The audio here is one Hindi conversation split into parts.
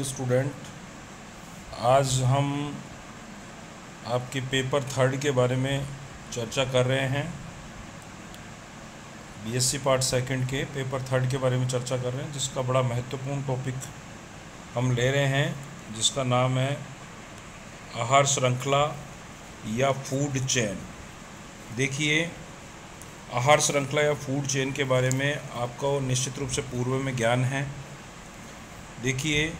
स्टूडेंट, आज हम आपके पेपर थर्ड के बारे में चर्चा कर रहे हैं। बीएससी पार्ट सेकंड के पेपर थर्ड के बारे में चर्चा कर रहे हैं, जिसका बड़ा महत्वपूर्ण टॉपिक हम ले रहे हैं, जिसका नाम है आहार श्रृंखला या फूड चेन। देखिए, आहार श्रृंखला या फूड चेन के बारे में आपको निश्चित रूप से पूर्व में ज्ञान है। देखिए,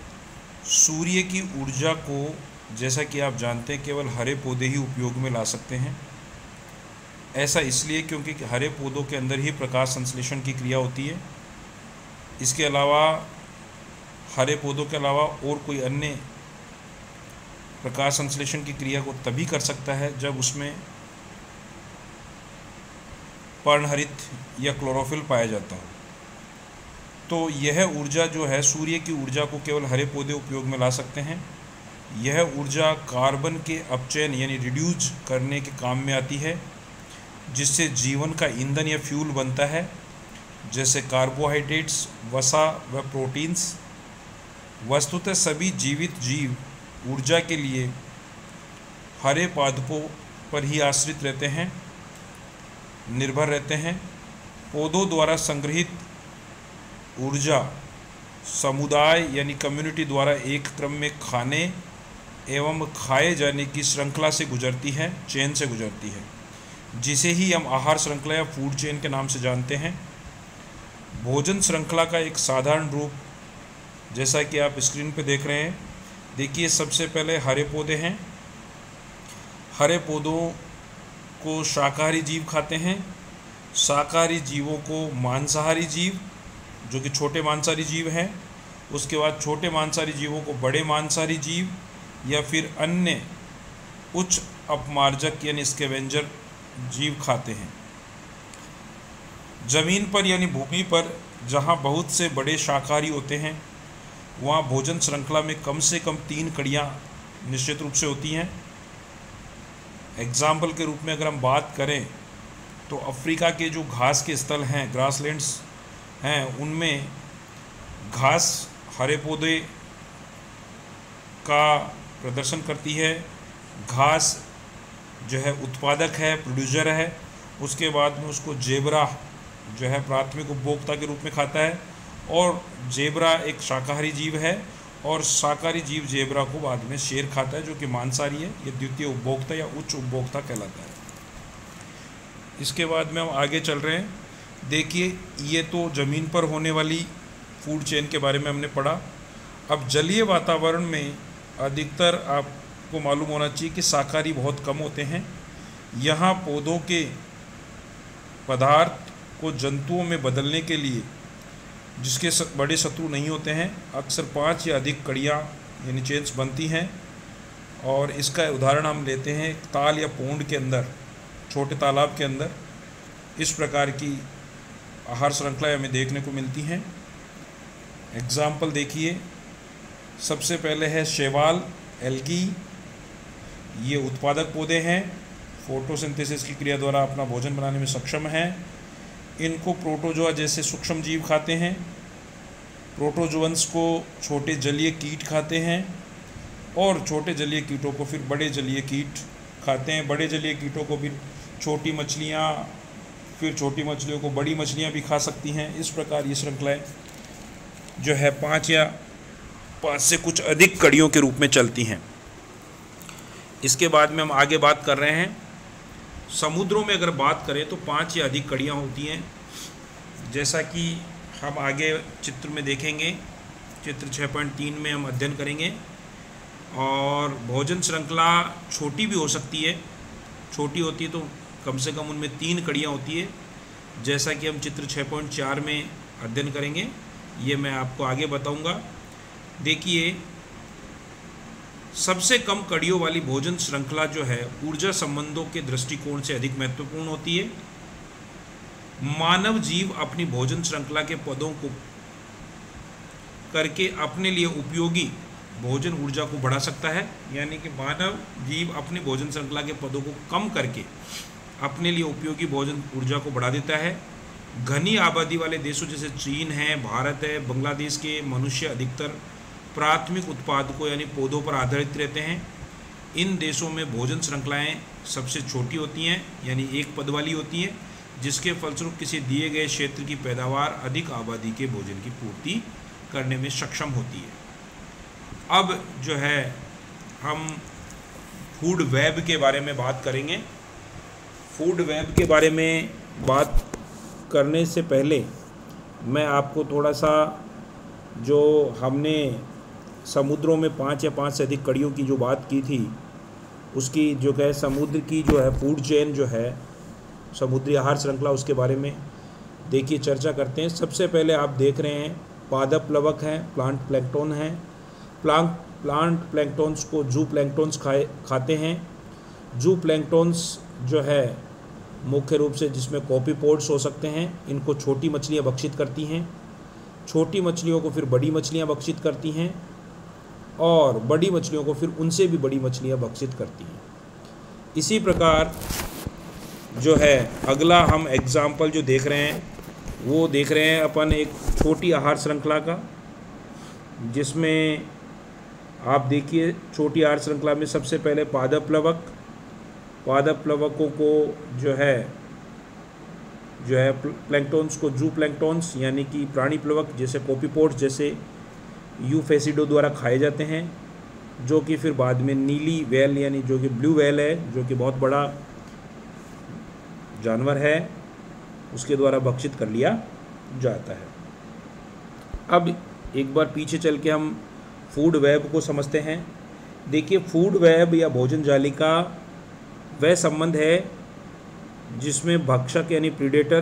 सूर्य की ऊर्जा को, जैसा कि आप जानते हैं, केवल हरे पौधे ही उपयोग में ला सकते हैं। ऐसा इसलिए क्योंकि हरे पौधों के अंदर ही प्रकाश संश्लेषण की क्रिया होती है। इसके अलावा हरे पौधों के अलावा और कोई अन्य प्रकाश संश्लेषण की क्रिया को तभी कर सकता है जब उसमें पर्णहरित या क्लोरोफिल पाया जाता हो। तो यह ऊर्जा जो है, सूर्य की ऊर्जा को केवल हरे पौधे उपयोग में ला सकते हैं। यह ऊर्जा कार्बन के अपचयन यानी रिड्यूस करने के काम में आती है, जिससे जीवन का ईंधन या फ्यूल बनता है, जैसे कार्बोहाइड्रेट्स, वसा व प्रोटीन्स। वस्तुतः सभी जीवित जीव ऊर्जा के लिए हरे पादपों पर ही आश्रित रहते हैं, निर्भर रहते हैं। पौधों द्वारा संग्रहित ऊर्जा समुदाय यानी कम्युनिटी द्वारा एक क्रम में खाने एवं खाए जाने की श्रृंखला से गुजरती है, चेन से गुजरती है, जिसे ही हम आहार श्रृंखला या फूड चेन के नाम से जानते हैं। भोजन श्रृंखला का एक साधारण रूप, जैसा कि आप स्क्रीन पे देख रहे हैं, देखिए, सबसे पहले हरे पौधे हैं। हरे पौधों को शाकाहारी जीव खाते हैं। शाकाहारी जीवों को मांसाहारी जीव, जो कि छोटे मांसाहारी जीव हैं। उसके बाद छोटे मांसाहारी जीवों को बड़े मांसाहारी जीव या फिर अन्य उच्च अपमार्जक यानी स्कैवेंजर जीव खाते हैं। जमीन पर यानी भूमि पर जहाँ बहुत से बड़े शाकाहारी होते हैं, वहाँ भोजन श्रृंखला में कम से कम 3 कड़ियाँ निश्चित रूप से होती हैं। एग्जाम्पल के रूप में अगर हम बात करें तो अफ्रीका के जो घास के स्थल हैं, ग्रासलैंड्स हैं, उनमें घास हरे पौधे का प्रदर्शन करती है। घास जो है उत्पादक है, प्रोड्यूसर है। उसके बाद में उसको जेबरा जो है प्राथमिक उपभोक्ता के रूप में खाता है, और जेबरा एक शाकाहारी जीव है, और शाकाहारी जीव जेबरा को बाद में शेर खाता है, जो कि मांसाहारी है। ये द्वितीय उपभोक्ता या उच्च उपभोक्ता कहलाता है। इसके बाद में हम आगे चल रहे हैं। देखिए, ये तो ज़मीन पर होने वाली फूड चेन के बारे में हमने पढ़ा। अब जलीय वातावरण में अधिकतर आपको मालूम होना चाहिए कि शाकाहारी बहुत कम होते हैं। यहाँ पौधों के पदार्थ को जंतुओं में बदलने के लिए, जिसके बड़े शत्रु नहीं होते हैं, अक्सर 5 या अधिक कड़ियाँ यानी चेन्स बनती हैं। और इसका उदाहरण हम लेते हैं ताल या पोंड के अंदर, छोटे तालाब के अंदर इस प्रकार की आहार श्रृंखला हमें देखने को मिलती हैं। एग्जाम्पल देखिए, सबसे पहले है शैवाल, एल्गी। ये उत्पादक पौधे हैं, फोटोसिंथेसिस की क्रिया द्वारा अपना भोजन बनाने में सक्षम हैं। इनको प्रोटोजोआ जैसे सूक्ष्म जीव खाते हैं। प्रोटोजोअन्स को छोटे जलीय कीट खाते हैं, और छोटे जलीय कीटों को फिर बड़े जलीय कीट खाते हैं। बड़े जलीय कीटों को फिर छोटी मछलियाँ, फिर छोटी मछलियों को बड़ी मछलियाँ भी खा सकती हैं। इस प्रकार ये श्रृंखलाएँ जो है 5 या 5 से कुछ अधिक कड़ियों के रूप में चलती हैं। इसके बाद में हम आगे बात कर रहे हैं। समुद्रों में अगर बात करें तो 5 या अधिक कड़ियाँ होती हैं, जैसा कि हम आगे चित्र में देखेंगे। चित्र 6.3 में हम अध्ययन करेंगे। और भोजन श्रृंखला छोटी भी हो सकती है। छोटी होती है तो कम से कम उनमें 3 कड़ियाँ होती है, जैसा कि हम चित्र 6.4 में अध्ययन करेंगे। ये मैं आपको आगे बताऊंगा। देखिए, सबसे कम कड़ियों वाली भोजन श्रृंखला जो है ऊर्जा संबंधों के दृष्टिकोण से अधिक महत्वपूर्ण होती है। मानव जीव अपनी भोजन श्रृंखला के पदों को करके अपने लिए उपयोगी भोजन ऊर्जा को बढ़ा सकता है। यानी कि मानव जीव अपनी भोजन श्रृंखला के पदों को कम करके अपने लिए उपयोगी भोजन ऊर्जा को बढ़ा देता है। घनी आबादी वाले देशों जैसे चीन है, भारत है, बांग्लादेश के मनुष्य अधिकतर प्राथमिक उत्पादकों यानी पौधों पर आधारित रहते हैं। इन देशों में भोजन श्रृंखलाएं सबसे छोटी होती हैं यानी एक पद वाली होती हैं, जिसके फलस्वरूप किसी दिए गए क्षेत्र की पैदावार अधिक आबादी के भोजन की पूर्ति करने में सक्षम होती है। अब जो है हम फूड वेब के बारे में बात करेंगे। फूड वेब के बारे में बात करने से पहले मैं आपको थोड़ा सा जो हमने समुद्रों में 5 या 5 से अधिक कड़ियों की जो बात की थी, उसकी जो है समुद्र की जो है फूड चेन जो है समुद्री आहार श्रृंखला, उसके बारे में देखिए चर्चा करते हैं। सबसे पहले आप देख रहे हैं पादप प्लवक हैं, प्लांट प्लैंकटन हैं। प्लांट प्लैंकटन्स को जू प्लैंकटन्स खाते हैं। जू प्लैंकटन्स जो है मुख्य रूप से जिसमें कॉपीपोड्स हो सकते हैं, इनको छोटी मछलियाँ भक्षित करती हैं। छोटी मछलियों को फिर बड़ी मछलियाँ भक्षित करती हैं और बड़ी मछलियों को फिर उनसे भी बड़ी मछलियाँ भक्षित करती हैं। इसी प्रकार जो है अगला हम एग्जाम्पल जो देख रहे हैं वो देख रहे हैं अपन एक छोटी आहार श्रृंखला का, जिसमें आप देखिए छोटी आहार श्रृंखला में सबसे पहले पादप प्लवकों को जो है प्लैंकटन्स को जू प्लैंकटन्स यानी कि प्राणी प्लवक जैसे कॉपीपोड्स जैसे यूफेसिडो द्वारा खाए जाते हैं, जो कि फिर बाद में नीली व्हेल यानी जो कि ब्लू व्हेल है, जो कि बहुत बड़ा जानवर है, उसके द्वारा भक्षित कर लिया जाता है। अब एक बार पीछे चल के हम फूड वेब को समझते हैं। देखिए फूड वेब या भोजन जालिका वह संबंध है जिसमें भक्षक यानी प्रीडेटर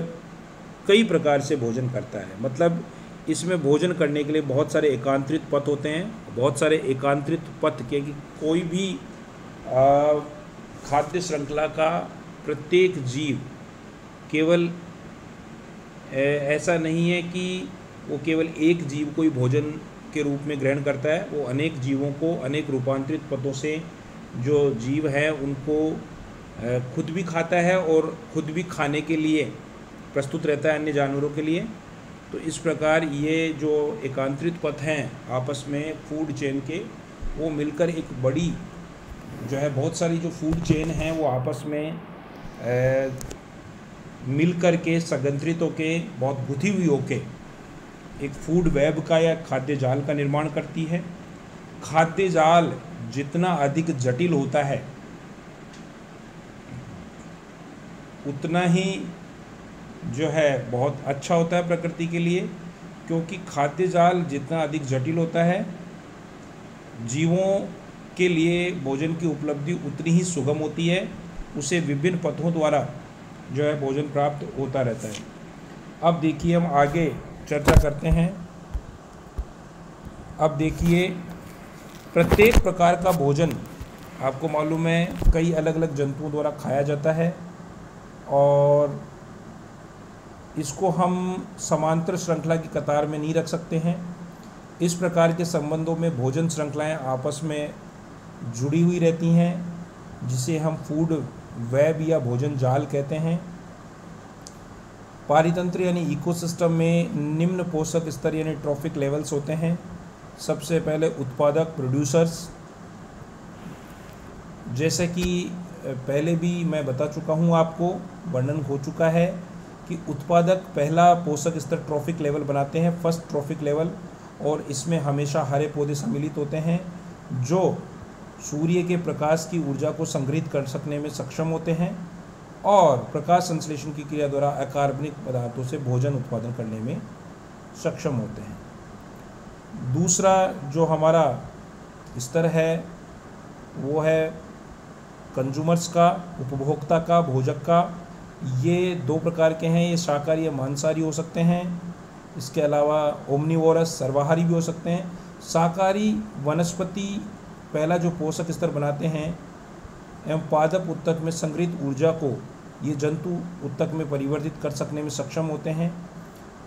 कई प्रकार से भोजन करता है। मतलब इसमें भोजन करने के लिए बहुत सारे एकांतरित पथ होते हैं। बहुत सारे एकांतरित पथ के कोई भी खाद्य श्रृंखला का प्रत्येक जीव केवल ऐसा नहीं है कि वो केवल एक जीव को ही भोजन के रूप में ग्रहण करता है। वो अनेक जीवों को अनेक रूपांतरित पथों से जो जीव हैं उनको खुद भी खाता है और खुद भी खाने के लिए प्रस्तुत रहता है अन्य जानवरों के लिए। तो इस प्रकार ये जो एकांतरित पथ हैं आपस में फूड चेन के, वो मिलकर एक बड़ी जो है बहुत सारी जो फूड चेन हैं वो आपस में मिलकर के संगठित होके बहुत गुथी हुई होके एक फूड वेब का या खाद्य जाल का निर्माण करती है। खाद्य जाल जितना अधिक जटिल होता है उतना ही जो है बहुत अच्छा होता है प्रकृति के लिए, क्योंकि खाद्य जाल जितना अधिक जटिल होता है जीवों के लिए भोजन की उपलब्धि उतनी ही सुगम होती है। उसे विभिन्न पथों द्वारा जो है भोजन प्राप्त होता रहता है। अब देखिए हम आगे चर्चा करते हैं। अब देखिए प्रत्येक प्रकार का भोजन आपको मालूम है कई अलग अलग जंतुओं द्वारा खाया जाता है और इसको हम समांतर श्रृंखला की कतार में नहीं रख सकते हैं। इस प्रकार के संबंधों में भोजन श्रृंखलाएं आपस में जुड़ी हुई रहती हैं, जिसे हम फूड वेब या भोजन जाल कहते हैं। पारितंत्र यानी इकोसिस्टम में निम्न पोषक स्तर यानी ट्रॉफिक लेवल्स होते हैं। सबसे पहले उत्पादक प्रोड्यूसर्स, जैसे कि पहले भी मैं बता चुका हूँ, आपको वर्णन हो चुका है कि उत्पादक पहला पोषक स्तर ट्रॉफिक लेवल बनाते हैं, फर्स्ट ट्रॉफिक लेवल, और इसमें हमेशा हरे पौधे सम्मिलित होते हैं जो सूर्य के प्रकाश की ऊर्जा को संग्रहित कर सकने में सक्षम होते हैं और प्रकाश संश्लेषण की क्रिया द्वारा अकार्बनिक पदार्थों से भोजन उत्पादन करने में सक्षम होते हैं। दूसरा जो हमारा स्तर है वो है कंज्यूमर्स का, उपभोक्ता का, भोजक का। ये दो प्रकार के हैं, ये शाकाहारी या मांसाहारी हो सकते हैं। इसके अलावा ओमनिवोरस सर्वाहारी भी हो सकते हैं। शाकाहारी वनस्पति पहला जो पोषक स्तर बनाते हैं एवं पादप उत्तक में संग्रहित ऊर्जा को ये जंतु उत्तक में परिवर्तित कर सकने में सक्षम होते हैं।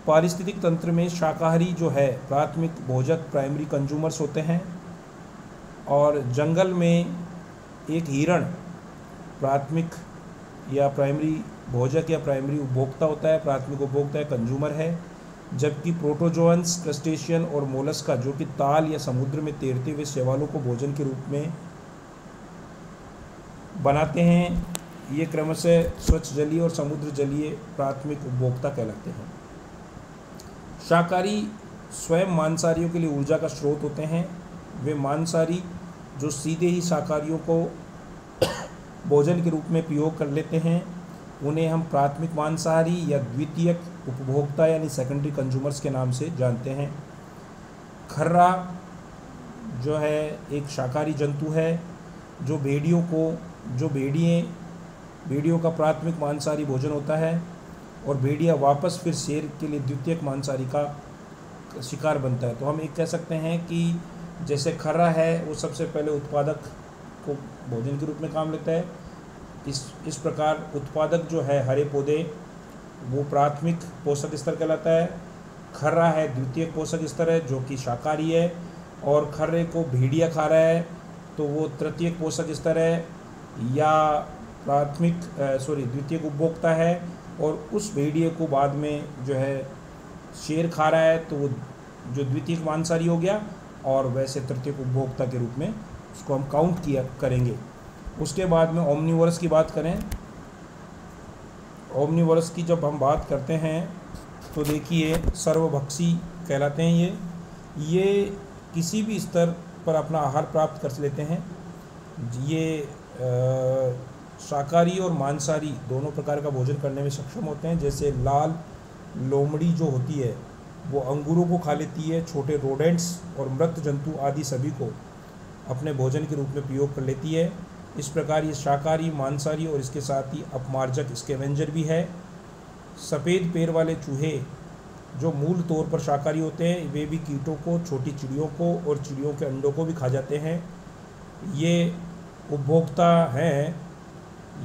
पारिस्थितिक तंत्र में शाकाहारी जो है प्राथमिक भोजक प्राइमरी कंज्यूमर्स होते हैं और जंगल में एक हिरण प्राथमिक या प्राइमरी भोजक या प्राइमरी उपभोक्ता होता है, प्राथमिक उपभोक्ता है, कंज्यूमर है। जबकि प्रोटोजोअन्स, क्रस्टेशियन और मोलस्का जो कि ताल या समुद्र में तैरते हुए शैवालों को भोजन के रूप में बनाते हैं, ये क्रमशः स्वच्छ जलीय और समुद्र जलीय प्राथमिक उपभोक्ता कहलाते हैं। शाकाहारी स्वयं मांसाहारियों के लिए ऊर्जा का स्रोत होते हैं। वे मांसाहारी जो सीधे ही शाकाहारियों को भोजन के रूप में प्रयोग कर लेते हैं, उन्हें हम प्राथमिक मांसाहारी या द्वितीयक उपभोक्ता यानी सेकेंडरी कंज्यूमर्स के नाम से जानते हैं। खर्रा जो है एक शाकाहारी जंतु है जो भेड़ियों का प्राथमिक मांसाहारी भोजन होता है, और भेड़िया वापस फिर शेर के लिए द्वितीयक मांसाहारी का शिकार बनता है। तो हम एक कह सकते हैं कि जैसे खर्रा है वो सबसे पहले उत्पादक को भोजन के रूप में काम लेता है, इस प्रकार उत्पादक जो है हरे पौधे वो प्राथमिक पोषक स्तर कहलाता है। खर्रा है द्वितीयक पोषक स्तर है जो कि शाकाहारी है, और खर्रे को भेड़िया खा रहा है तो वो तृतीयक पोषक स्तर है या द्वितीयक उपभोक्ता है, और उस भेड़िए को बाद में जो है शेर खा रहा है तो वो जो द्वितीयक मांसाहारी हो गया, और वैसे तृतीयक उपभोक्ता के रूप में उसको हम काउंट करेंगे। उसके बाद में ओमनिवोरस की बात करें, ओमनिवोरस की जब हम बात करते हैं तो देखिए सर्वभक्षी कहलाते हैं। ये किसी भी स्तर पर अपना आहार प्राप्त कर लेते हैं। ये शाकाहारी और मांसाहारी दोनों प्रकार का भोजन करने में सक्षम होते हैं। जैसे लाल लोमड़ी जो होती है वो अंगूरों को खा लेती है, छोटे रोडेंट्स और मृत जंतु आदि सभी को अपने भोजन के रूप में प्रयोग कर लेती है। इस प्रकार ये शाकाहारी, मांसाहारी और इसके साथ ही अपमार्जक स्कैवेंजर भी है। सफ़ेद पैर वाले चूहे जो मूल तौर पर शाकाहारी होते हैं, वे भी कीटों को, छोटी चिड़ियों को और चिड़ियों के अंडों को भी खा जाते हैं। ये उपभोक्ता हैं,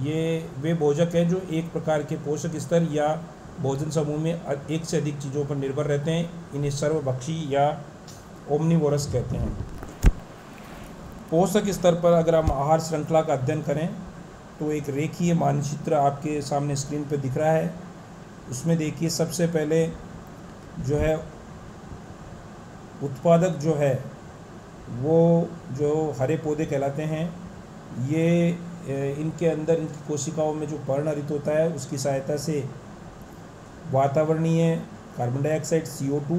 ये वे भोजक हैं जो एक प्रकार के पोषक स्तर या भोजन समूह में एक से अधिक चीज़ों पर निर्भर रहते हैं। इन्हें सर्वभक्षी या ओमनिवोरस कहते हैं। पोषक स्तर पर अगर हम आहार श्रृंखला का अध्ययन करें तो एक रेखीय मानचित्र आपके सामने स्क्रीन पर दिख रहा है। उसमें देखिए सबसे पहले जो है उत्पादक जो है वो जो हरे पौधे कहलाते हैं। ये इनके अंदर इनकी कोशिकाओं में जो पर्णहरित होता है उसकी सहायता से वातावरणीय कार्बन डाइऑक्साइड CO2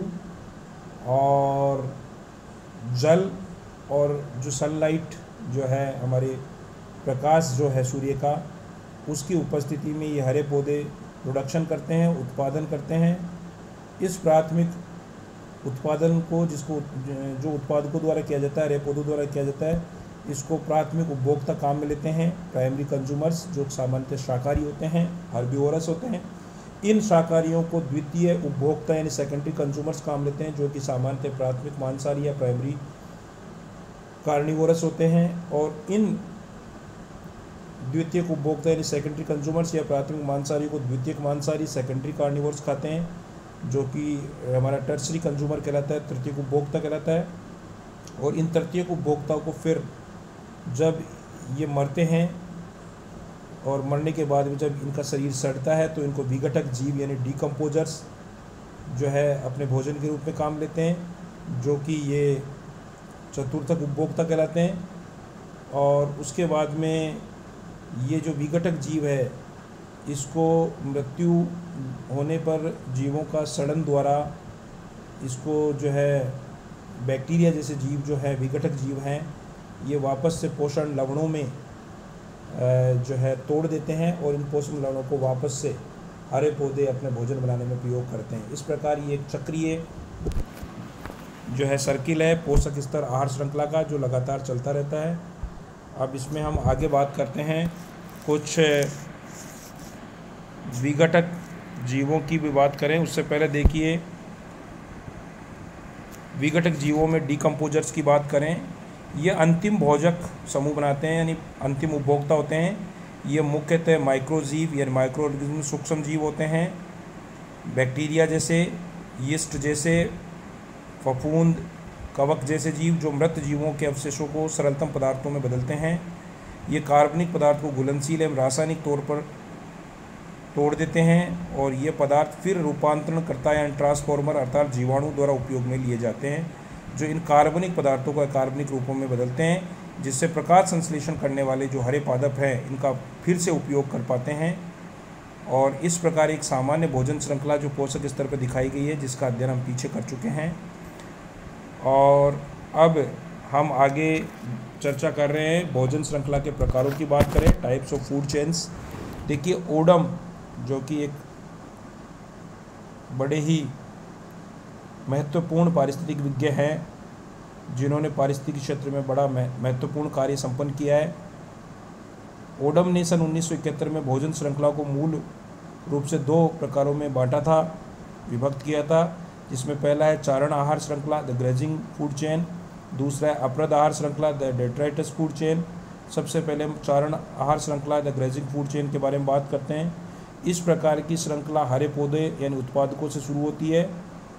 और जल और जो सनलाइट जो है हमारे प्रकाश जो है सूर्य का, उसकी उपस्थिति में ये हरे पौधे प्रोडक्शन करते हैं, उत्पादन करते हैं। इस प्राथमिक उत्पादन को जो उत्पादकों द्वारा किया जाता है, हरे पौधों द्वारा किया जाता है, इसको प्राथमिक उपभोक्ता काम में लेते हैं। प्राइमरी कंज्यूमर्स जो सामान्यतः शाकाहारी होते हैं, हर्बीवोरस होते हैं। इन शाकाहारियों को द्वितीय उपभोक्ता यानी सेकेंडरी कंज्यूमर्स काम लेते हैं जो कि सामान्यतः प्राथमिक मांसाहारी या प्राइमरी कार्निवोरस होते हैं। और इन द्वितीयक उपभोक्ता यानी सेकेंडरी कंज्यूमर्स या प्राथमिक मांसाहारी को द्वितीयक मांसाहारी, सेकेंडरी कार्निवोरस खाते हैं, जो कि हमारा टर्सरी कंज्यूमर कहलाता है, तृतीयक उपभोक्ता कहलाता है। और इन तृतीयक उपभोक्ताओं को फिर जब ये मरते हैं और मरने के बाद में जब इनका शरीर सड़ता है तो इनको विघटक जीव यानी डिकम्पोजर्स जो है अपने भोजन के रूप में काम लेते हैं, जो कि ये चतुर्थक उपभोक्ता कहलाते हैं। और उसके बाद में ये जो विघटक जीव है इसको मृत्यु होने पर जीवों का सड़न द्वारा इसको जो है बैक्टीरिया जैसे जीव जो है विघटक जीव हैं, ये वापस से पोषण लवणों में जो है तोड़ देते हैं और इन पोषण लवणों को वापस से हरे पौधे अपने भोजन बनाने में प्रयोग करते हैं। इस प्रकार ये एक चक्रीय जो है सर्किल है पोषक स्तर आहार श्रृंखला का, जो लगातार चलता रहता है। अब इसमें हम आगे बात करते हैं, कुछ विघटक जीवों की भी बात करें। उससे पहले देखिए विघटक जीवों में डिकम्पोजर्स की बात करें। ये अंतिम भोजक समूह बनाते हैं यानी अंतिम उपभोक्ता होते हैं। ये मुख्यतः माइक्रोजीव यानी माइक्रो ऑर्गेनिज्म सूक्ष्म जीव होते हैं, बैक्टीरिया जैसे, यीस्ट जैसे, फफूंद, कवक जैसे जीव जो मृत जीवों के अवशेषों को सरलतम पदार्थों में बदलते हैं। ये कार्बनिक पदार्थ को घुलनशील एवं रासायनिक तौर पर तोड़ देते हैं और ये पदार्थ फिर रूपांतरणकर्ता या ट्रांसफॉर्मर अर्थात जीवाणु द्वारा उपयोग में लिए जाते हैं, जो इन कार्बनिक पदार्थों को कार्बनिक रूपों में बदलते हैं, जिससे प्रकाश संश्लेषण करने वाले जो हरे पादप हैं इनका फिर से उपयोग कर पाते हैं। और इस प्रकार एक सामान्य भोजन श्रृंखला जो पोषक स्तर पर दिखाई गई है, जिसका अध्ययन हम पीछे कर चुके हैं। और अब हम आगे चर्चा कर रहे हैं भोजन श्रृंखला के प्रकारों की बात करें, टाइप्स ऑफ फूड चेन्स। देखिए ओडम जो कि एक बड़े ही महत्वपूर्ण पारिस्थितिक विज्ञ हैं, जिन्होंने पारिस्थितिक क्षेत्र में बड़ा महत्वपूर्ण कार्य संपन्न किया है। ओडम ने सन 1971 में भोजन श्रृंखला को मूल रूप से 2 प्रकारों में बांटा था, विभक्त किया था, जिसमें पहला है चारण आहार श्रृंखला द ग्रेजिंग फूड चेन, दूसरा है अप्रद आहार श्रृंखला द डेट्राइटस फूड चेन। सबसे पहले हम चारण आहार श्रृंखला द ग्रेजिंग फूड चेन के बारे में बात करते हैं। इस प्रकार की श्रृंखला हरे पौधे यानी उत्पादकों से शुरू होती है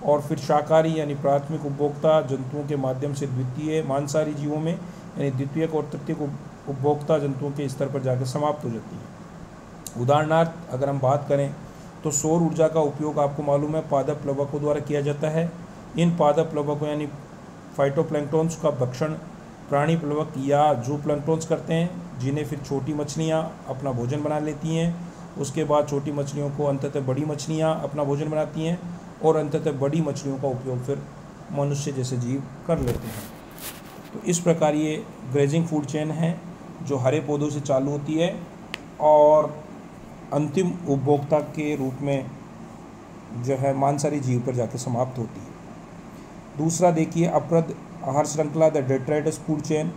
और फिर शाकाहारी यानी प्राथमिक उपभोक्ता जंतुओं के माध्यम से द्वितीय मांसाहारी जीवों में यानी द्वितीयक और तृतीयक उपभोक्ता जंतुओं के स्तर पर जाकर समाप्त हो जाती है। उदाहरणार्थ अगर हम बात करें तो सौर ऊर्जा का उपयोग आपको मालूम है पादप प्लवकों द्वारा किया जाता है। इन पादप प्लवकों यानी फाइटोप्लैंक्टन्स का भक्षण प्राणी प्लवक या जू प्लैंक्टन्स करते हैं, जिन्हें फिर छोटी मछलियाँ अपना भोजन बना लेती हैं। उसके बाद छोटी मछलियों को अंततः बड़ी मछलियाँ अपना भोजन बनाती हैं और अंततः बड़ी मछलियों का उपयोग फिर मनुष्य जैसे जीव कर लेते हैं। तो इस प्रकार ये ग्रेजिंग फूड चेन है जो हरे पौधों से चालू होती है और अंतिम उपभोक्ता के रूप में जो है मांसाहारी जीव पर जाकर समाप्त होती है। दूसरा देखिए अप्रद आहार श्रृंखला द डेट्राइटस फूड चेन।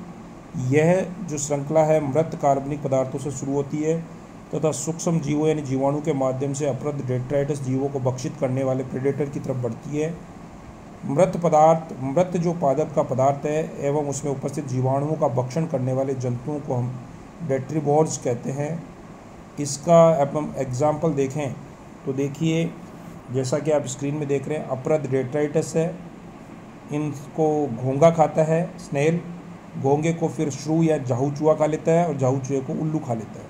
यह जो श्रृंखला है मृत कार्बनिक पदार्थों से शुरू होती है तथा सूक्ष्म जीवों यानी जीवाणु के माध्यम से अप्रद डेट्राइटस जीवों को भक्षित करने वाले प्रेडेटर की तरफ बढ़ती है। मृत जो पादप का पदार्थ है एवं उसमें उपस्थित जीवाणुओं का भक्षण करने वाले जंतुओं को हम डेट्रीबोर्स कहते हैं। इसका अब हम एग्जाम्पल देखें तो देखिए जैसा कि आप स्क्रीन में देख रहे हैं अप्रद डेट्राइटस है, इनको घोंगा खाता है स्नेल, घोंगे को फिर श्रू या जाहू चूहा खा लेता है और जाहू चूहे को उल्लू खा लेता है।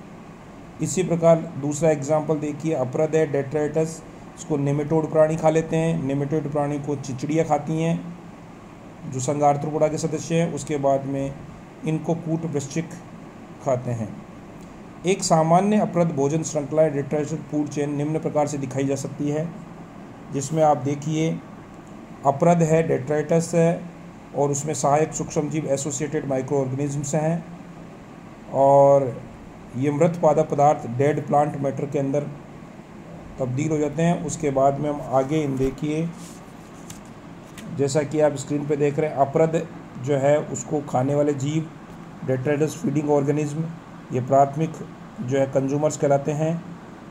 इसी प्रकार दूसरा एग्जाम्पल देखिए अप्रद है डेट्राइटस, इसको नेमेटोड प्राणी खा लेते हैं। नेमेटोड प्राणी को चिचड़ियाँ खाती हैं जो संगार्थ्रोपोडा के सदस्य हैं। उसके बाद में इनको कूट वृश्चिक खाते हैं। एक सामान्य अप्रद भोजन श्रृंखला डेट्राइटस फूड चेन निम्न प्रकार से दिखाई जा सकती है, जिसमें आप देखिए अप्रद है डेट्राइटस है और उसमें सहायक सूक्ष्मजीव एसोसिएटेड माइक्रो ऑर्गेनिजम्स हैं और ये मृत पादप पदार्थ डेड प्लांट मैटर के अंदर तब्दील हो जाते हैं। उसके बाद में हम आगे इन देखिए जैसा कि आप स्क्रीन पे देख रहे हैं अप्रद जो है उसको खाने वाले जीव डेट्राइटस फीडिंग ऑर्गेनिज्म, ये प्राथमिक जो है कंज्यूमर्स कहलाते हैं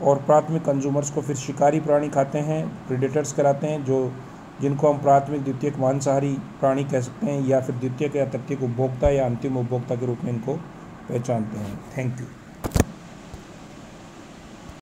और प्राथमिक कंज्यूमर्स को फिर शिकारी प्राणी खाते हैं, प्रेडेटर्स कहलाते हैं, जो जिनको हम प्राथमिक द्वितीयक मांसाहारी प्राणी कह सकते हैं या फिर द्वितीयक या तृतीयक उपभोक्ता या अंतिम उपभोक्ता के रूप में इनको पहचानते हैं। Thank you.